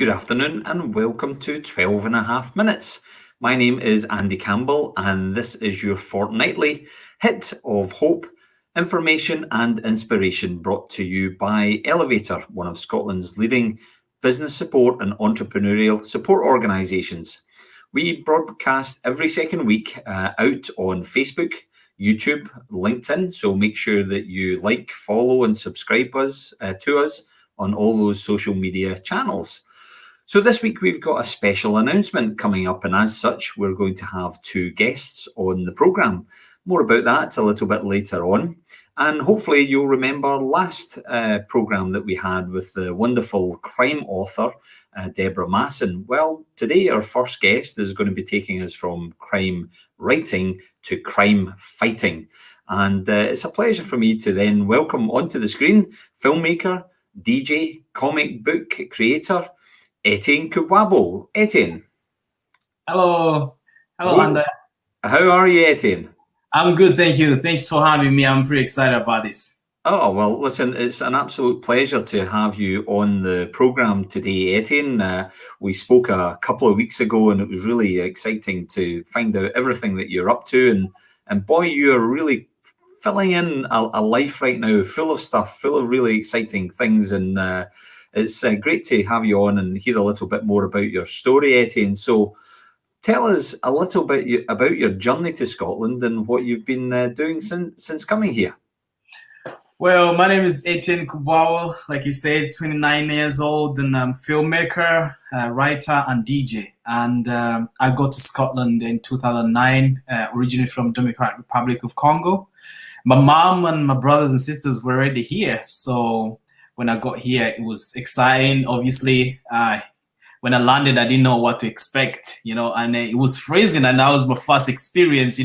Good afternoon and welcome to 12 and a half minutes. My name is Andy Campbell and this is your fortnightly hit of hope, information and inspiration brought to you by Elevator, one of Scotland's leading business support and entrepreneurial support organisations. We broadcast every second week out on Facebook, YouTube, LinkedIn, so make sure that you like, follow and subscribe to us on all those social media channels. So this week we've got a special announcement coming up, and as such we're going to have two guests on the programme. More about that a little bit later on. And hopefully you'll remember last programme that we had with the wonderful crime author, Deborah Masson. Well, today our first guest is going to be taking us from crime writing to crime fighting. And it's a pleasure for me to then welcome onto the screen filmmaker, DJ, comic book creator, Etienne Kubwabo. Etienne. Hello. Hello, Andy. How are you, Etienne? I'm good, thank you. Thanks for having me. I'm pretty excited about this. Oh, well, listen, it's an absolute pleasure to have you on the programme today, Etienne. We spoke a couple of weeks ago and it was really exciting to find out everything that you're up to. And boy, you're really filling in a life right now full of stuff, full of really exciting things. And it's great to have you on and hear a little bit more about your story, Etienne. So tell us a little bit about your journey to Scotland and what you've been doing since coming here. Well, my name is Etienne Kubwabo, like you said, 29 years old, and I'm filmmaker, writer, and DJ. And I got to Scotland in 2009, originally from Democratic Republic of Congo. My mom and my brothers and sisters were already here, so when I got here, it was exciting. Obviously, when I landed, I didn't know what to expect, and it was freezing, and that was my first experience,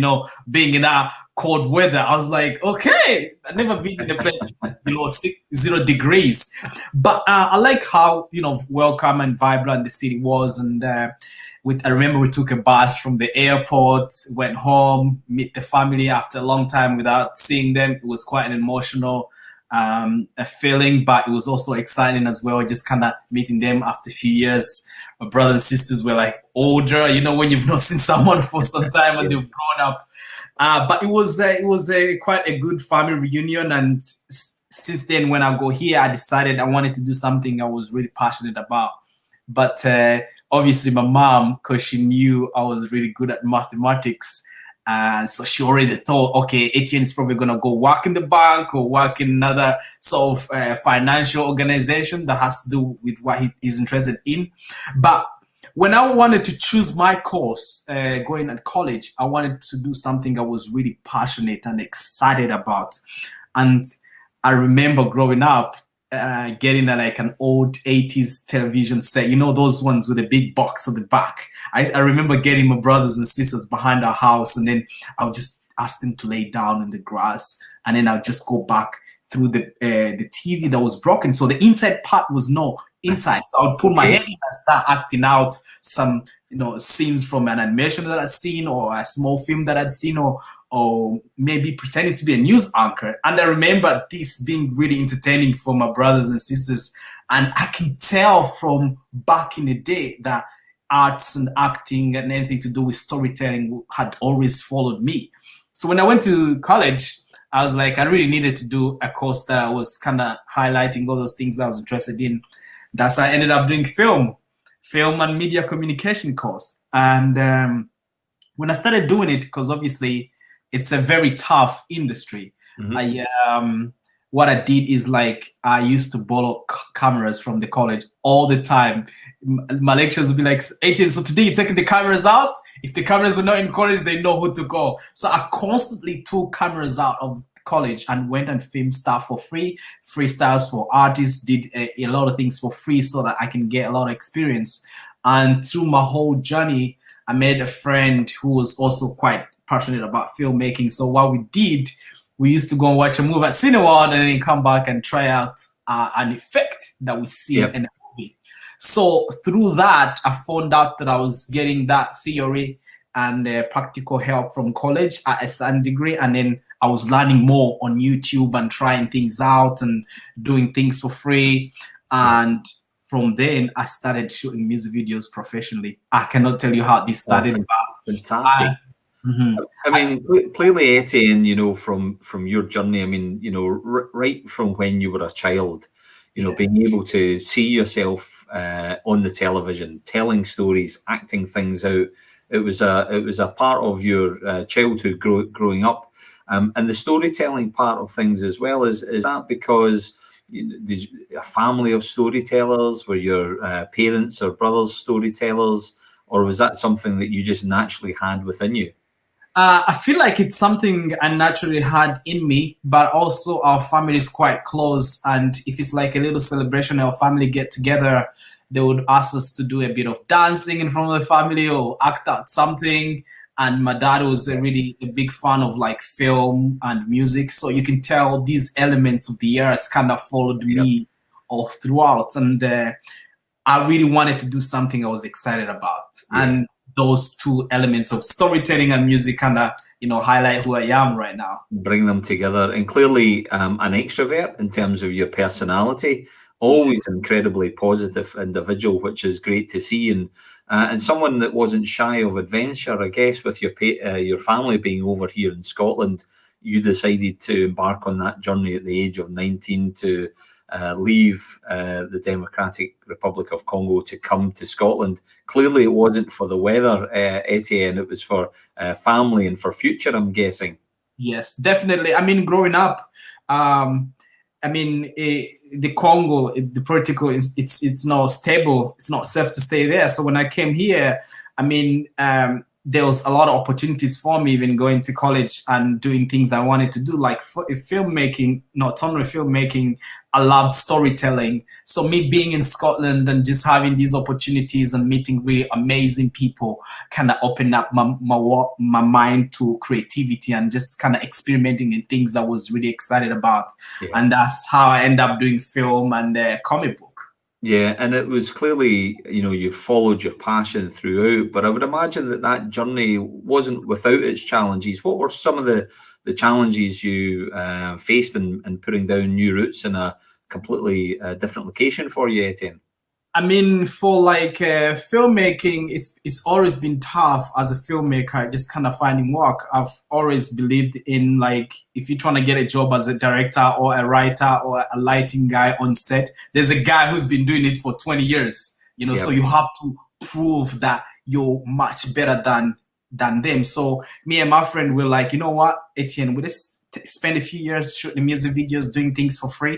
being in that cold weather. I was like, okay, I've never been in a place below 0 degrees. But I like how, welcome and vibrant the city was. And I remember we took a bus from the airport, went home, meet the family after a long time without seeing them. It was quite an emotional a feeling, but it was also exciting as well, just kind of meeting them after a few years. My brothers and sisters were like older, when you've not seen someone for some time and they've grown up. But it was quite a good family reunion. And since then, when I go here, I decided I wanted to do something I was really passionate about. But obviously my mom, because she knew I was really good at mathematics, so she already thought, okay, Etienne is probably going to go work in the bank or work in another sort of financial organization that has to do with what he is interested in. But when I wanted to choose my course going at college, I wanted to do something I was really passionate and excited about. And I remember growing up, getting an old 80s television set, those ones with a big box on the back. I remember getting my brothers and sisters behind our house, and then I would just ask them to lay down in the grass, and then I'd just go back through the TV that was broken. So the inside part was no inside. So I would put my head in and start acting out some, scenes from an animation that I'd seen or a small film that I'd seen, or maybe pretending to be a news anchor. And I remember this being really entertaining for my brothers and sisters. And I can tell from back in the day that arts and acting and anything to do with storytelling had always followed me. So when I went to college, I was like, I really needed to do a course that was kind of highlighting all those things I was interested in. That's why I ended up doing film and media communication course. And when I started doing it, because obviously it's a very tough industry, what I did is I used to borrow cameras from the college all the time. My lecturers would be like, Etienne, so today you're taking the cameras out? If the cameras were not in college, they know who to go. So I constantly took cameras out of college and went and filmed stuff for free, freestyles for artists, did a lot of things for free so that I can get a lot of experience. And through my whole journey, I made a friend who was also quite passionate about filmmaking. So what we did, we used to go and watch a movie at Cineworld and then come back and try out an effect that we see in a movie. So through that, I found out that I was getting that theory and practical help from college at a certain degree. And then I was learning more on YouTube and trying things out and doing things for free. And from then I started shooting music videos professionally. I cannot tell you how this started, but Fantastic. Mhm. I mean, clearly, Etienne, from your journey, I mean, right from when you were a child, being able to see yourself on the television, telling stories, acting things out, it was a part of your childhood growing up, and the storytelling part of things as well. Is that because did a family of storytellers? Were your parents or brothers storytellers, or was that something that you just naturally had within you? I feel like it's something I naturally had in me, but also our family is quite close. And if it's like a little celebration, our family get together, they would ask us to do a bit of dancing in front of the family or act out something. And my dad was really a big fan of like film and music. So you can tell these elements of the arts kind of followed me all throughout. And I really wanted to do something I was excited about. And those two elements of storytelling and music kind of, highlight who I am right now. Bring them together. And clearly an extrovert in terms of your personality, always incredibly positive individual, which is great to see. And someone that wasn't shy of adventure, I guess, with your family being over here in Scotland, you decided to embark on that journey at the age of 19 to leave the Democratic Republic of Congo to come to Scotland. Clearly, it wasn't for the weather, Etienne. It was for family and for future, I'm guessing. Yes, definitely. I mean, growing up, the Congo, the political, it's not stable. It's not safe to stay there. So when I came here, there was a lot of opportunities for me, even going to college and doing things I wanted to do, like filmmaking, not only filmmaking. I loved storytelling. So me being in Scotland and just having these opportunities and meeting really amazing people kind of opened up my mind to creativity and just kind of experimenting in things I was really excited about. And that's how I end up doing film and comic book. Yeah, and it was clearly, you followed your passion throughout, but I would imagine that journey wasn't without its challenges. What were some of the challenges you faced in putting down new roots in a completely different location for you, Etienne? I mean, for like filmmaking, it's always been tough as a filmmaker, just kind of finding work. I've always believed in like, if you're trying to get a job as a director or a writer or a lighting guy on set, there's a guy who's been doing it for 20 years, so you have to prove that you're much better than them. So me and my friend were like, you know what, Etienne, we just spend a few years shooting music videos, doing things for free.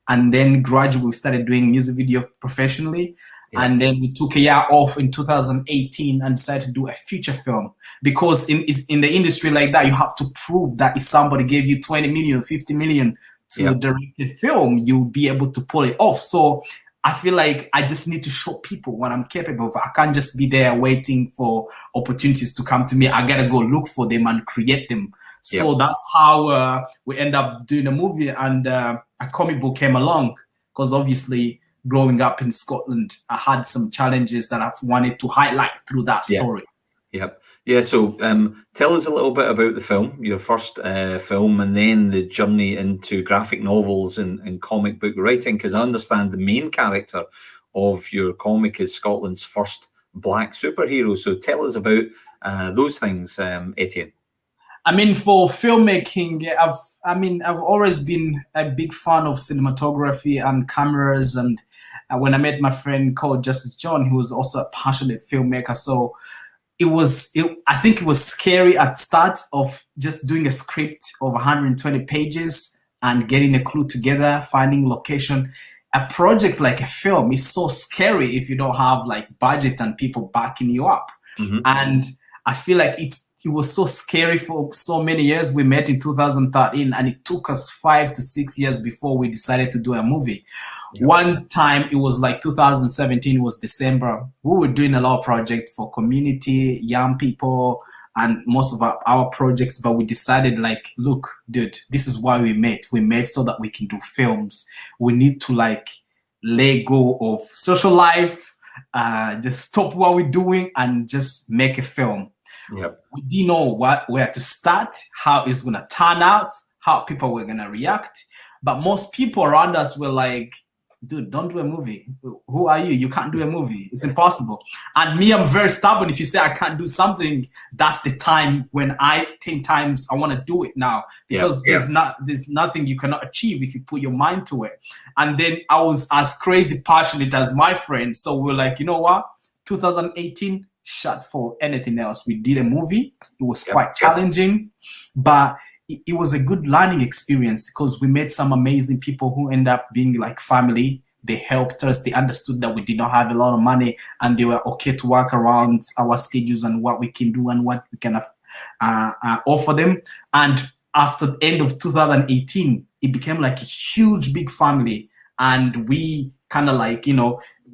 And then gradually we started doing music video professionally. And then we took a year off in 2018 and decided to do a feature film. Because in the industry like that, you have to prove that if somebody gave you 20 million, 50 million to direct a film, you'll be able to pull it off. So I feel like I just need to show people what I'm capable of. I can't just be there waiting for opportunities to come to me. I gotta go look for them and create them. So that's how we end up doing a movie, and a comic book came along, because obviously growing up in Scotland, I had some challenges that I've wanted to highlight through that story. Yeah, so tell us a little bit about the film, your first film, and then the journey into graphic novels and comic book writing, because I understand the main character of your comic is Scotland's first black superhero. So tell us about those things, Etienne. I mean, for filmmaking, I've always been a big fan of cinematography and cameras. And when I met my friend called Justice John, he was also a passionate filmmaker. So I think it was scary at start of just doing a script of 120 pages and getting a crew together, finding location. A project like a film is so scary if you don't have like budget and people backing you up. And I feel like it was so scary for so many years. We met in 2013 and it took us 5 to 6 years before we decided to do a movie. One time it was like 2017, it was December. We were doing a lot of projects for community, young people, and most of our projects, but we decided like, look, dude, this is why we met. We met so that we can do films. We need to like let go of social life, just stop what we're doing and just make a film. We didn't know where to start, how it's going to turn out, how people were going to react. But most people around us were like, dude, don't do a movie. Who are you? You can't do a movie. It's impossible. And me, I'm very stubborn. If you say I can't do something, that's the time when I 10 times I want to do it now, because there's nothing you cannot achieve if you put your mind to it. And then I was as crazy passionate as my friend. So we're like, you know what? 2018, shut for anything else. We did a movie. It was quite challenging, but it was a good learning experience because we met some amazing people who end up being like family. They helped us. They understood that we did not have a lot of money, and they were okay to work around our schedules and what we can do and what we can offer them. And after the end of 2018, it became like a huge, big family. And we kind of like,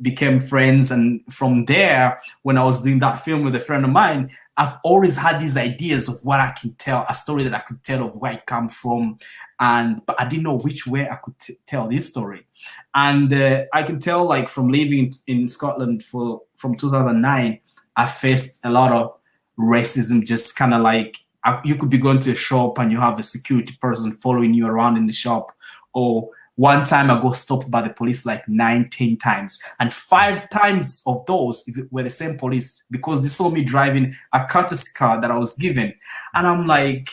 became friends. And from there, when I was doing that film with a friend of mine, I've always had these ideas of what I can tell, a story that I could tell of where I come from. But I didn't know which way I could tell this story. And I can tell, like, from living in Scotland from 2009, I faced a lot of racism, just kind of like, you could be going to a shop and you have a security person following you around in the shop. Or one time I got stopped by the police like 19 times. And 5 times of those were the same police, because they saw me driving a courtesy car that I was given. And I'm like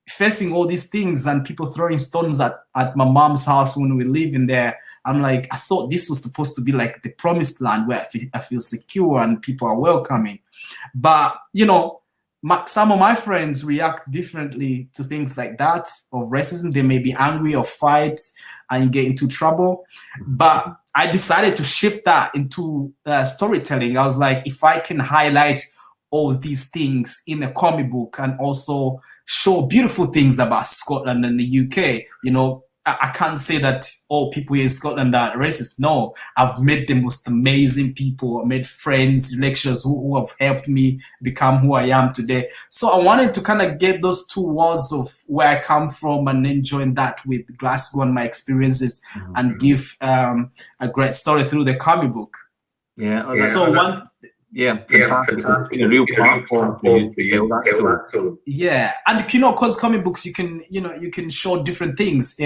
facing all these things and people throwing stones at my mom's house when we live in there. I'm like, I thought this was supposed to be like the promised land where I feel secure and people are welcoming. But, some of my friends react differently to things like that of racism. They may be angry or fight and get into trouble. But I decided to shift that into storytelling. I was like, if I can highlight all these things in a comic book and also show beautiful things about Scotland and the UK, I can't say that all people here in Scotland are racist. No, I've met the most amazing people. I made friends, lecturers who have helped me become who I am today. So I wanted to kind of get those 2 worlds of where I come from and then join that with Glasgow and my experiences and give a great story through the comic book. Fantastic. It's been a real platform for you to tell that story. Yeah, and because comic books, you can show different things.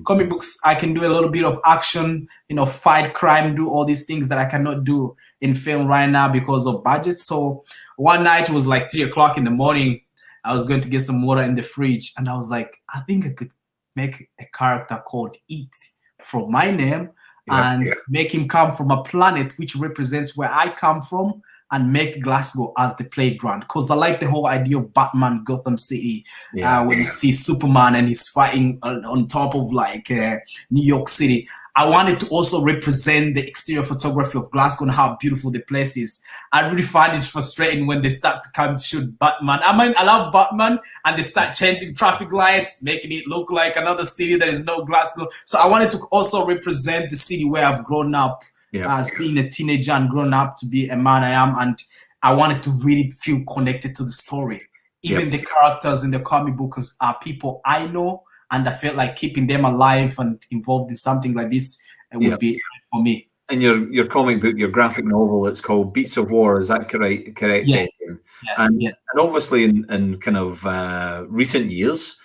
Comic books, I can do a little bit of action, fight crime, do all these things that I cannot do in film right now because of budget. So one night it was like 3 o'clock in the morning. I was going to get some water in the fridge, and I was like, I think I could make a character called It from my name. Make him come from a planet which represents where I come from, and make Glasgow as the playground. Because I like the whole idea of Batman, Gotham City, when you see Superman and he's fighting on top of like New York City. I wanted to also represent the exterior photography of Glasgow and how beautiful the place is. I really find it frustrating when they start to come to shoot Batman. I love Batman, and they start changing traffic lights, making it look like another city that is no Glasgow. So I wanted to also represent the city where I've grown up as being a teenager and grown up to be a man I am. And I wanted to really feel connected to the story. Even the characters in the comic books are people I know, and I felt like keeping them alive and involved in something like this would be for me. And your comic book, your graphic novel, it's called Beats of War. Is that correct? Yes. And obviously in kind of recent years,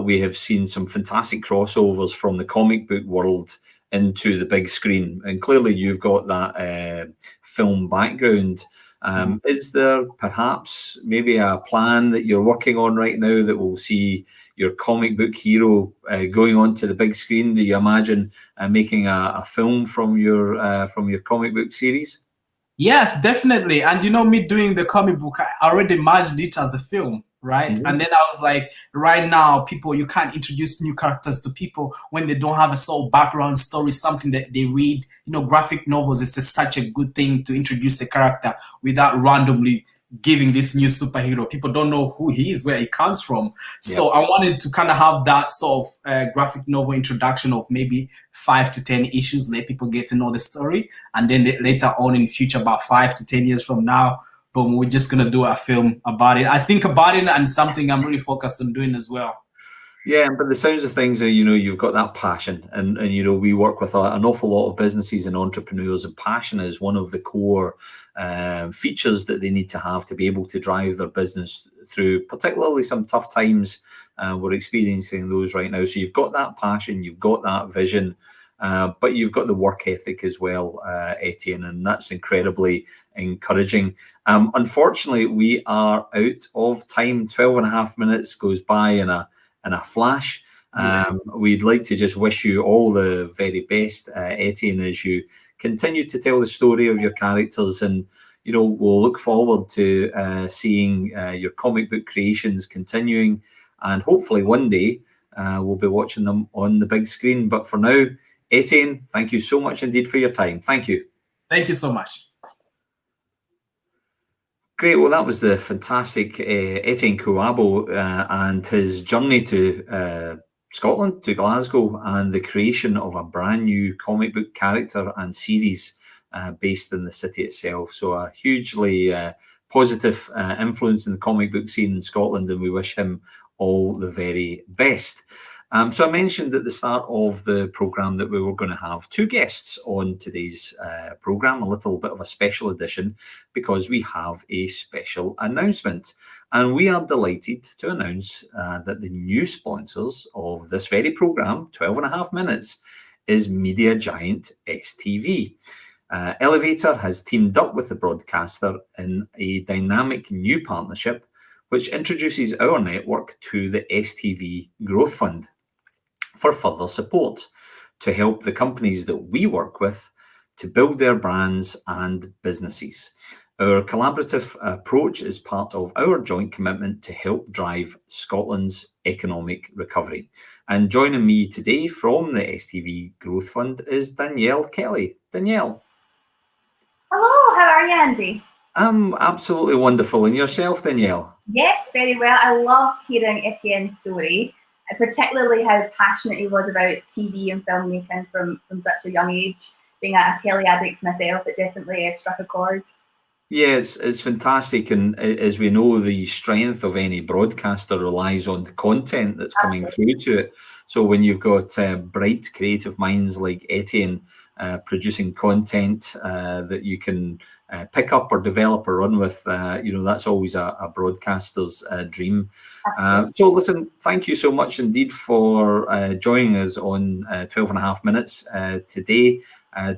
we have seen some fantastic crossovers from the comic book world into the big screen. And clearly you've got that film background. Is there perhaps maybe a plan that you're working on right now that will see your comic book hero going on to the big screen? Do you imagine making a film from your comic book series? Yes, definitely. And me doing the comic book, I already imagined it as a film, right? And then I was like, right now, you can't introduce new characters to people when they don't have a sole background story, something that they read. Graphic novels is such a good thing to introduce a character without randomly giving this new superhero. People don't know who he is, where he comes from. So I wanted to kind of have that sort of graphic novel introduction of maybe 5 to 10 issues, let people get to know the story. And then later on in the future, about 5 to 10 years from now, boom, we're just going to do a film about it. I think about it, and something I'm really focused on doing as well. Yeah, but the sounds of things are, you've got that passion, and we work with an awful lot of businesses and entrepreneurs, and passion is one of the core features that they need to have to be able to drive their business through, particularly some tough times. We're experiencing those right now. So you've got that passion, you've got that vision, but you've got the work ethic as well, Etienne, and that's incredibly encouraging. Unfortunately, we are out of time. 12 and a half minutes goes by in a flash. We'd like to just wish you all the very best, Etienne, as you continue to tell the story of your characters, and we'll look forward to seeing your comic book creations continuing, and hopefully one day we'll be watching them on the big screen. But for now, Etienne, thank you so much indeed for your time. Thank you. Thank you so much. Great. Well, that was the fantastic Etienne Kubwabo and his journey to Scotland, to Glasgow, and the creation of a brand new comic book character and series based in the city itself. So a hugely positive influence in the comic book scene in Scotland, and we wish him all the very best. So I mentioned at the start of the programme that we were going to have two guests on today's programme, a little bit of a special edition, because we have a special announcement. And we are delighted to announce that the new sponsors of this very programme, 12 and a half minutes, is media giant STV. Elevator has teamed up with the broadcaster in a dynamic new partnership which introduces our network to the STV Growth Fund for further support to help the companies that we work with to build their brands and businesses. Our collaborative approach is part of our joint commitment to help drive Scotland's economic recovery. And joining me today from the STV Growth Fund is Danielle Kelly. Danielle. Hello, how are you, Andy? I'm absolutely wonderful. And yourself, Danielle? Yes, very well. I loved hearing Etienne's story, particularly how passionate he was about TV and filmmaking from such a young age. Being a telly addict myself, it definitely struck a chord. Yes, it's fantastic. And as we know, the strength of any broadcaster relies on the content that's coming through to it. So when you've got bright, creative minds like Etienne producing content that you can pick up or develop or run with, that's always a broadcaster's dream. So listen, thank you so much indeed for joining us on 12 and a half minutes today,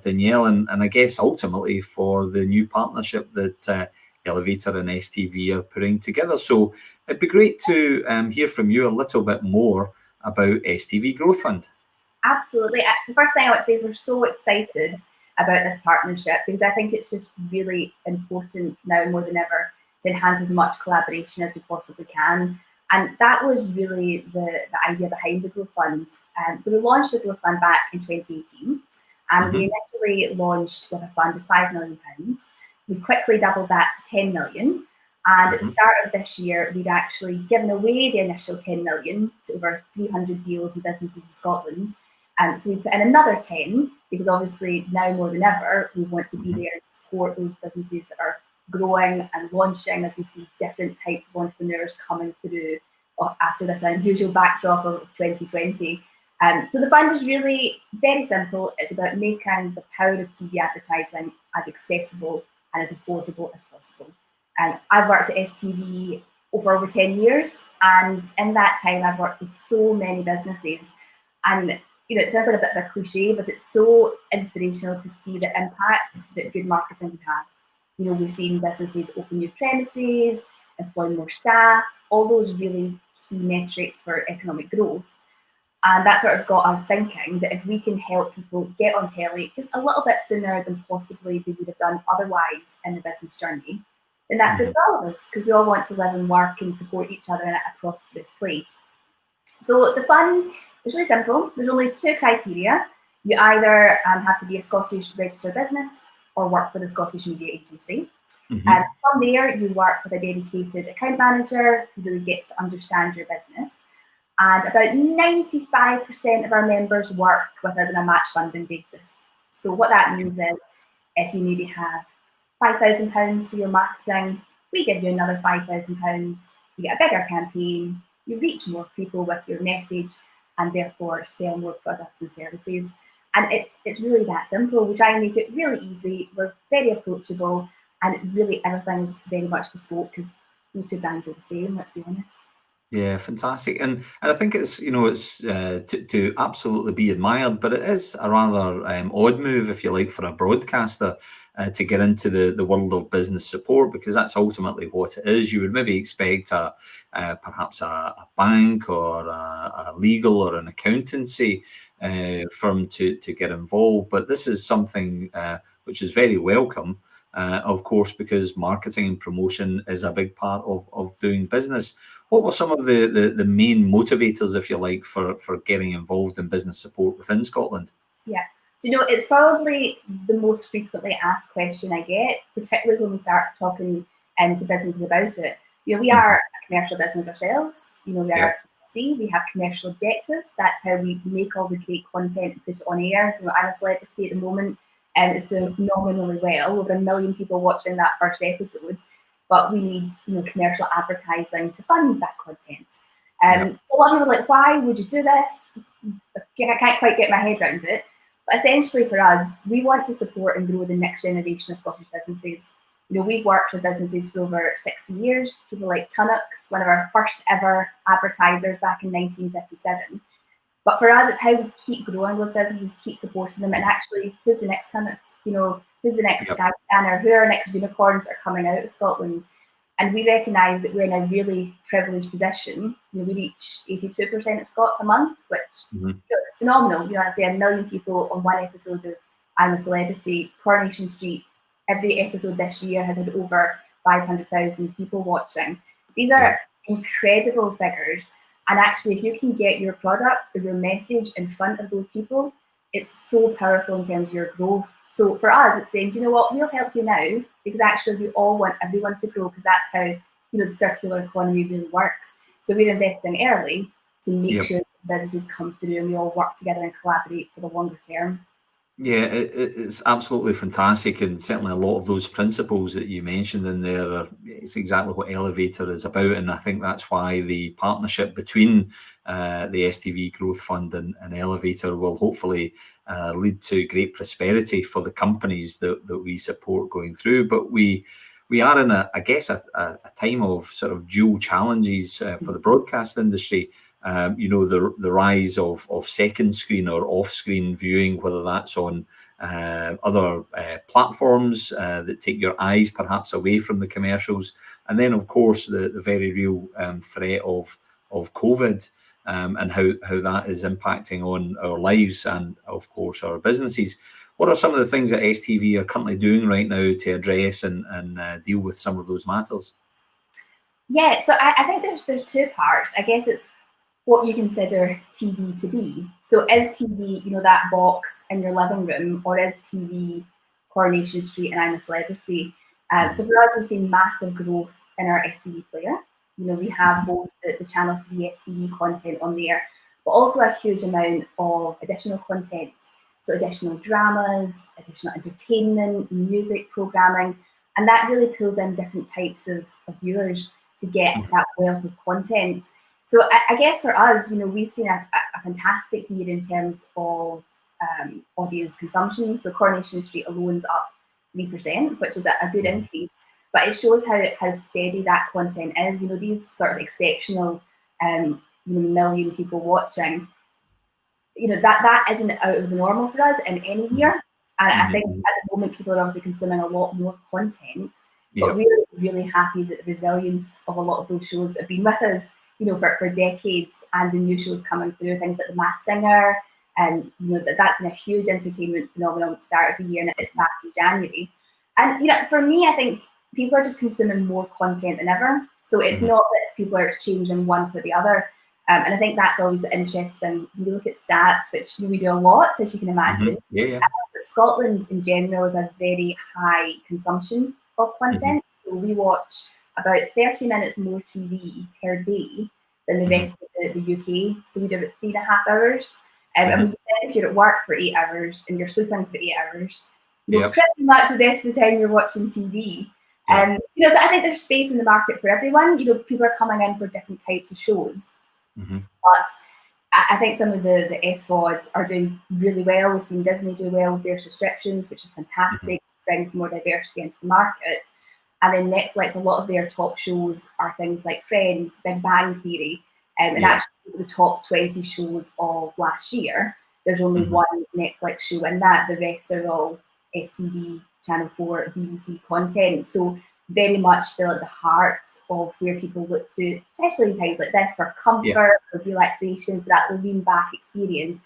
Danielle, and I guess ultimately for the new partnership that Elevator and STV are putting together. So it'd be great to hear from you a little bit more about STV Growth Fund. Absolutely. The first thing I would say is we're so excited about this partnership because I think it's just really important now more than ever to enhance as much collaboration as we possibly can. And that was really the idea behind the Growth Fund. So we launched the Growth Fund back in 2018, and we initially launched with a fund of £5 million. We quickly doubled that to 10 million. And at the start of this year, we'd actually given away the initial 10 million to over 300 deals and businesses in Scotland. So we put in another 10 because obviously now more than ever, we want to be there and support those businesses that are growing and launching as we see different types of entrepreneurs coming through after this unusual backdrop of 2020. So the fund is really very simple. It's about making the power of TV advertising as accessible and as affordable as possible. I've worked at STV for over 10 years, and in that time I've worked with so many businesses, and it sounds like a bit of a cliche, but it's so inspirational to see the impact that good marketing can have. We've seen businesses open new premises, employ more staff, all those really key metrics for economic growth. And that sort of got us thinking that if we can help people get on telly just a little bit sooner than possibly they would have done otherwise in the business journey, then that's good for all of us, because we all want to live and work and support each other in a prosperous place. So the fund is really simple. There's only two criteria. You either have to be a Scottish registered business or work with a Scottish media agency. From there, you work with a dedicated account manager who really gets to understand your business. And about 95% of our members work with us on a match funding basis. So what that means is if you maybe have £5,000 for your marketing, we give you another £5,000. You get a bigger campaign, you reach more people with your message, and therefore sell more products and services. And it's really that simple. We try and make it really easy. We're very approachable, and really everything is very much bespoke because no two brands are the same, let's be honest. Yeah, fantastic, and I think it's it's to absolutely be admired, but it is a rather odd move, if you like, for a broadcaster to get into the world of business support, because that's ultimately what it is. You would maybe expect perhaps a bank or a legal or an accountancy firm to get involved, but this is something which is very welcome. Of course, because marketing and promotion is a big part of doing business. What were some of the main motivators, if you like, for getting involved in business support within Scotland? Yeah. Do you know, it's probably the most frequently asked question I get, particularly when we start talking to businesses about it. You know, we are a commercial business ourselves. You know, we are see, we have commercial objectives. That's how we make all the great content and put it on air. You know, I'm a celebrity at the moment, and it's doing phenomenally well. Over 1 million people watching that first episode. But we need, you know, commercial advertising to fund that content. So a lot of people are like, why would you do this? I can't quite get my head around it. But essentially for us, we want to support and grow the next generation of Scottish businesses. You know, we've worked with businesses for over 60 years. People like Tunnocks, one of our first ever advertisers back in 1957. But for us, it's how we keep growing those businesses, keep supporting them, and actually, who's the next Tunnocks? You know, who's the next Skyscanner? Who are our next unicorns that are coming out of Scotland? And we recognise that we're in a really privileged position. You know, we reach 82% of Scots a month, which is phenomenal. You know, I say 1 million people on one episode of I'm a Celebrity. Coronation Street, every episode this year has had over 500,000 people watching. These are incredible figures. And actually, if you can get your product or your message in front of those people, it's so powerful in terms of your growth. So for us, it's saying, do you know what, we'll help you now, because actually we all want everyone to grow, because that's how, you know, the circular economy really works. So we're investing early to make sure businesses come through and we all work together and collaborate for the longer term. Yeah, it's absolutely fantastic, and certainly a lot of those principles that you mentioned in there, it's exactly what Elevator is about, and I think that's why the partnership between the STV Growth Fund and Elevator will hopefully lead to great prosperity for the companies that we support going through. But we are in a time of sort of dual challenges for the broadcast industry. You know, the rise of second screen or off-screen viewing, whether that's on other platforms that take your eyes perhaps away from the commercials, and then of course the very real threat of COVID and how that is impacting on our lives and of course our businesses. What are some of the things that STV are currently doing right now to address and deal with some of those matters? Yeah, so I think there's two parts. I guess it's what you consider TV to be. So is TV, you know, that box in your living room, or is TV Coronation Street and I'm a Celebrity? So for us, we've seen massive growth in our STV player. You know, we have both the Channel 3 STV content on there, but also a huge amount of additional content. So additional dramas, additional entertainment, music programming, and that really pulls in different types of viewers to get that wealth of content. So I guess for us, you know, we've seen a fantastic year in terms of audience consumption. So Coronation Street alone's up 3%, which is a good increase. But it shows how steady that content is. You know, these sort of exceptional, million people watching. You know, that isn't out of the normal for us in any year. And I think at the moment people are obviously consuming a lot more content. But we're really happy that the resilience of a lot of those shows that have been with us, you know, for decades, and the new shows coming through, things like The Masked Singer, and you know that's been a huge entertainment phenomenon at the start of the year, and it's back in January. And you know, for me, I think people are just consuming more content than ever. So it's not that people are changing one for the other. And I think that's always the interesting. We look at stats, which we do a lot, as you can imagine. Scotland in general is a very high consumption of content. So we watch about 30 minutes more TV per day than the rest of the UK. So we do about 3.5 hours. And if you're at work for 8 hours and you're sleeping for 8 hours, you know, pretty much the rest of the time you're watching TV. You know, so I think there's space in the market for everyone. You know, people are coming in for different types of shows. But I think some of the SVODs are doing really well. We've seen Disney do well with their subscriptions, which is fantastic. Brings more diversity into the market. And then Netflix, a lot of their top shows are things like Friends, Big Bang Theory, and Yeah. actually the top 20 shows of last year, there's only Mhm. one Netflix show in that. The rest are all STV, Channel 4, BBC content. So very much still at the heart of where people look to, especially in times like this, for comfort, for relaxation, for that lean back experience.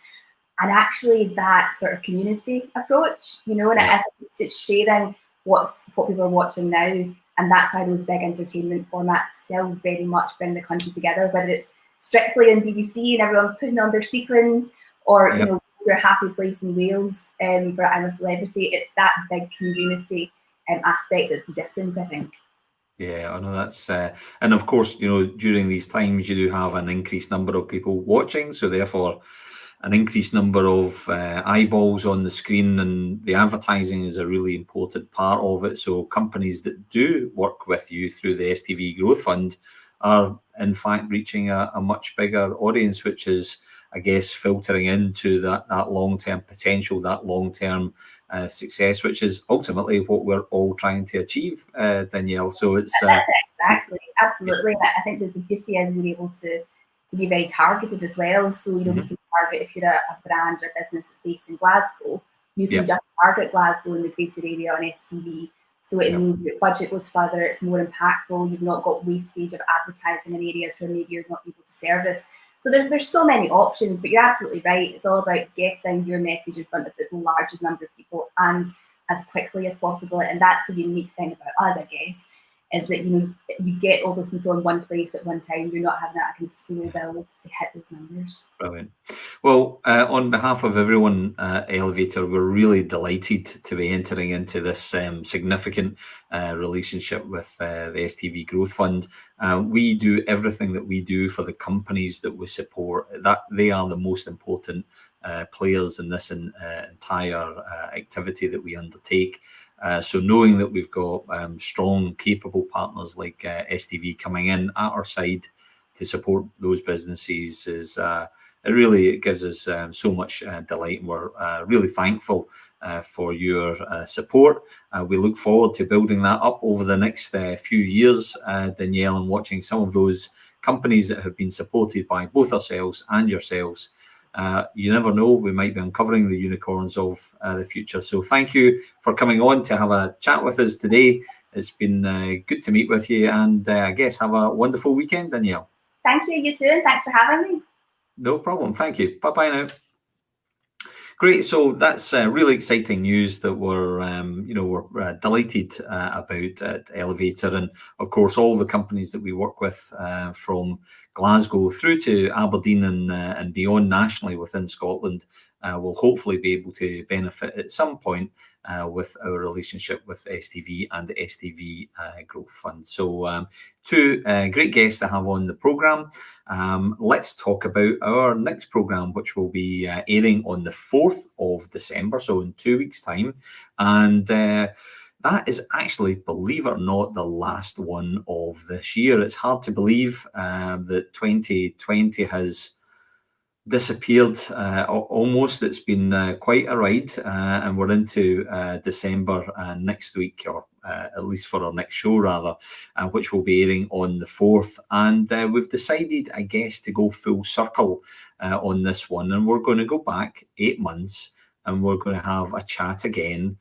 And actually that sort of community approach, you know, and I think it's sharing what people are watching now. And that's why those big entertainment formats still very much bring the country together, whether it's Strictly on BBC and everyone putting on their sequins, or you know, your Happy Place in Wales for I'm a Celebrity. It's that big community aspect that's the difference, I think. Yeah, I know that's, and of course, you know, during these times you do have an increased number of people watching, so therefore an increased number of eyeballs on the screen, and the advertising is a really important part of it. So companies that do work with you through the STV Growth Fund are in fact reaching a much bigger audience, which is, I guess, filtering into that long-term potential, that long-term success, which is ultimately what we're all trying to achieve, Danielle. So it's exactly, absolutely. I think that the beauty is we're able to be very targeted as well. So you know, we can target, if you're a brand or a business that's based in Glasgow, you can just target Glasgow in the greater area on STV. So it means your budget goes further, it's more impactful. You've not got wastage of advertising in areas where maybe you're not able to service. So there's so many options, but you're absolutely right. It's all about getting your message in front of the largest number of people and as quickly as possible. And that's the unique thing about us, I guess, is that, you know, you get all those people in one place at one time. You're not having that kind of slow build to hit those numbers. Brilliant. Well, on behalf of everyone at Elevator, we're really delighted to be entering into this significant relationship with the STV Growth Fund. We do everything that we do for the companies that we support. That they are the most important players in this entire activity that we undertake. So knowing that we've got strong, capable partners like STV coming in at our side to support those businesses is it gives us so much delight, and we're really thankful for your support. We look forward to building that up over the next few years, Danielle, and watching some of those companies that have been supported by both ourselves and yourselves. You never know, we might be uncovering the unicorns of the future. So thank you for coming on to have a chat with us today. It's been good to meet with you, and I guess have a wonderful weekend, Danielle. Thank you, you too, and thanks for having me. No problem. Thank you. Bye-bye now. Great. So that's really exciting news that we're delighted about at Elevator, and of course all the companies that we work with from Glasgow through to Aberdeen and beyond nationally within Scotland will hopefully be able to benefit at some point with our relationship with STV and the STV Growth Fund. So two great guests to have on the programme. Let's talk about our next programme, which will be airing on the 4th of December, so in 2 weeks' time. And that is actually, believe it or not, the last one of this year. It's hard to believe that 2020 has disappeared almost. It's been quite a ride, and we're into December next week, or at least for our next show rather, which will be airing on the 4th. And we've decided, I guess, to go full circle on this one, and we're going to go back 8 months, and we're going to have a chat again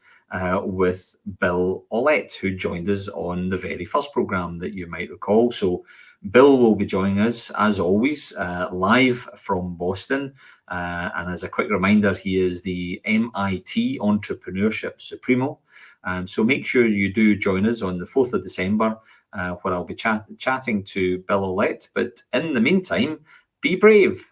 with Bill Ollett, who joined us on the very first programme that you might recall. So Bill will be joining us, as always, live from Boston. And as a quick reminder, he is the MIT Entrepreneurship Supremo. So make sure you do join us on the 4th of December, where I'll be chatting to Bill Ollett. But in the meantime, be brave.